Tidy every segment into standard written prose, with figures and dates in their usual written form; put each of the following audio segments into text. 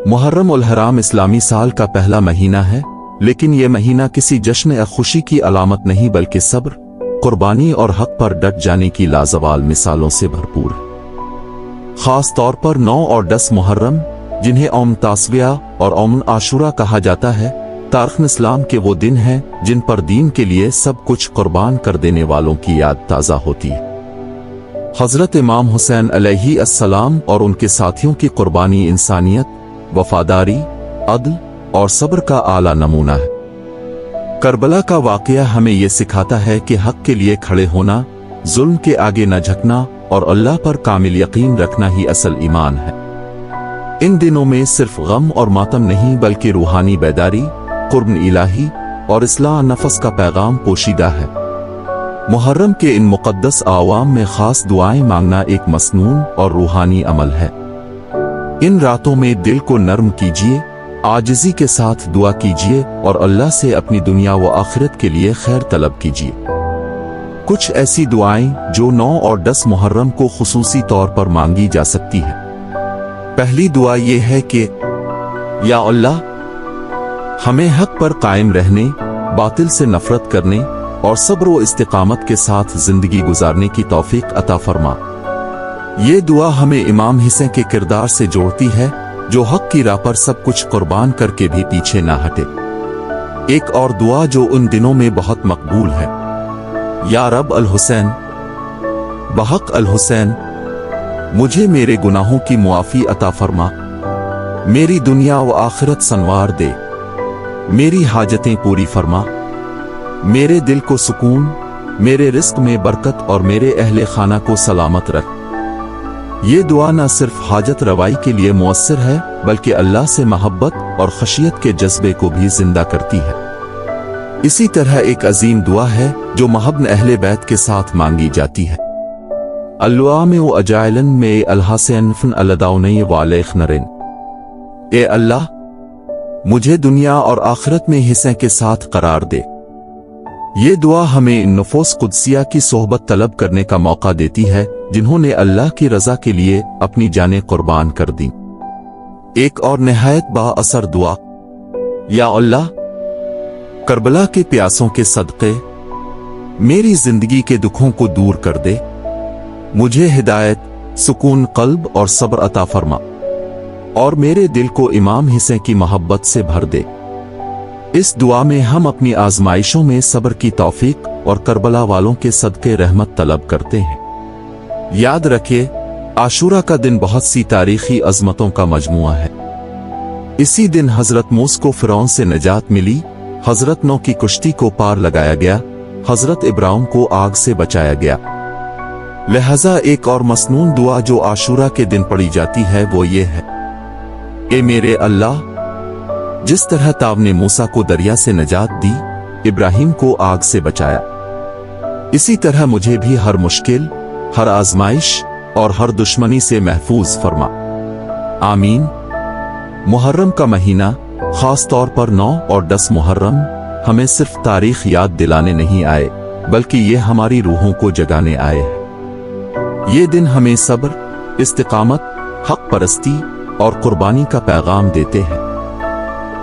मुहर्रम उल हराम इस्लामी साल का पहला महीना है, लेकिन ये महीना किसी जश्न या खुशी की अलामत नहीं बल्कि सब्र, कुर्बानी और हक पर डट जाने की लाजवाल मिसालों से भरपूर है। खास तौर पर 9 और 10 मुहर्रम, जिन्हें औम तासविया और औम आशुरा कहा जाता है, तारीख़ इस्लाम के वो दिन हैं जिन पर दीन के लिए सब कुछ कुर्बान कर देने वालों की याद ताज़ा होती है। हज़रत इमाम हुसैन अलैहि अस्सलाम और उनके साथियों की कुर्बानी इंसानियत, वफादारी, अदल और सब्र का आला नमूना है। करबला का वाक़या हमें यह सिखाता है कि हक के लिए खड़े होना, जुल्म के आगे न झुकना और अल्लाह पर कामिल यकीन रखना ही असल ईमान है। इन दिनों में सिर्फ गम और मातम नहीं बल्कि रूहानी बेदारी, कुर्ब इलाही और इस्लाह नफस का पैगाम पोशीदा है। मुहर्रम के इन मुक़द्दस आवाम में खास दुआएं मांगना एक मसनून और रूहानी अमल है। इन रातों में दिल को नर्म कीजिए, आजिज़ी के साथ दुआ कीजिए और अल्लाह से अपनी दुनिया व आखिरत के लिए खैर तलब कीजिए। कुछ ऐसी दुआएं जो 9 और 10 मुहर्रम को खुसूसी तौर पर मांगी जा सकती है। पहली दुआ ये है कि या अल्लाह, हमें हक पर कायम रहने, बातिल से नफरत करने और सब्र व इस्तिकामत के साथ जिंदगी गुजारने की तौफीक अता फरमा। ये दुआ हमें इमाम हुसैन के किरदार से जोड़ती है, जो हक की राह पर सब कुछ कुर्बान करके भी पीछे ना हटे। एक और दुआ जो उन दिनों में बहुत मकबूल है, या रब अल हुसैन, बहक अल हुसैन, मुझे मेरे गुनाहों की मुआफ़ी अता फरमा, मेरी दुनिया व आखिरत संवार दे, मेरी हाजतें पूरी फरमा, मेरे दिल को सुकून, मेरे रिस्क में बरकत और मेरे अहले खाना को सलामत रख। ये दुआ न सिर्फ हाजत रवाई के लिए मुअस्सर है बल्कि अल्लाह से मोहब्बत और खशियत के जज्बे को भी जिंदा करती है। इसी तरह एक अजीम दुआ है जो महब्न अहले बैत के साथ मांगी जाती है। अल्लाह में वो अजाइलन में अलहसन फन अलदाउनई वालेख नरेन, ए अल्लाह, मुझे दुनिया और आखिरत में हिस्से के साथ करार दे। ये दुआ हमें नफोस कुदसिया की सोहबत तलब करने का मौका देती है जिन्होंने अल्लाह की रजा के लिए अपनी जानें कुर्बान कर दी। एक और निहायत बाअसर दुआ, या अल्लाह, करबला के प्यासों के सदक़े मेरी जिंदगी के दुखों को दूर कर दे, मुझे हिदायत, सुकून क़ल्ब और सब्र अता फरमा और मेरे दिल को इमाम हुसैन की मोहब्बत से भर दे। इस दुआ में हम अपनी आजमाइशों में सब्र की तौफीक और करबला वालों के सदक़े रहमत तलब करते हैं। याद रखिए, आशूरा का दिन बहुत सी तारीखी अजमतों का मजमुआ है। इसी दिन हजरत मूसा को फिरौन से निजात मिली, हजरत नूह की कुश्ती को पार लगाया गया, हजरत इब्राहिम को आग से बचाया गया। लिहाजा एक और मसनून दुआ जो आशूरा के दिन पढ़ी जाती है वो ये है, ए मेरे अल्लाह, जिस तरह तावने मूसा को दरिया से निजात दी, इब्राहिम को आग से बचाया, इसी तरह मुझे भी हर मुश्किल, हर आजमाइश और हर दुश्मनी से महफूज फरमा। आमीन। मुहर्रम का महीना, खास तौर पर 9 और 10 मुहर्रम, हमें सिर्फ तारीख याद दिलाने नहीं आए बल्कि ये हमारी रूहों को जगाने आए हैं। ये दिन हमें सब्र, इस्तिकामत, हक परस्ती और कुर्बानी का पैगाम देते हैं।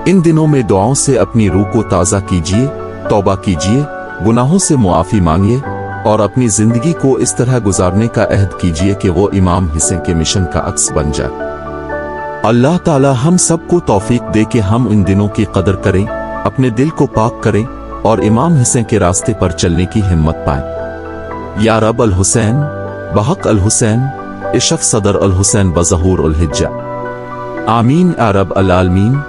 इन दिनों में दुआओं से अपनी रूह को ताज़ा कीजिए, तौबा कीजिए, गुनाहों से मुआफ़ी मांगिए और अपनी जिंदगी को इस तरह गुजारने का अहद कीजिए कि वो इमाम हुसैन के मिशन का अक्स बन जाए। अल्लाह ताला हम सबको तौफीक दे कि हम इन दिनों की कदर करें, अपने दिल को पाक करें और इमाम हुसैन के रास्ते पर चलने की हिम्मत पाएं। या रब अल हुसैन, बहक अल हुसैन, इशफ सदर अल हुसैन बज़हूर उल हिज्जा। आमीन या रब अल आलमीन।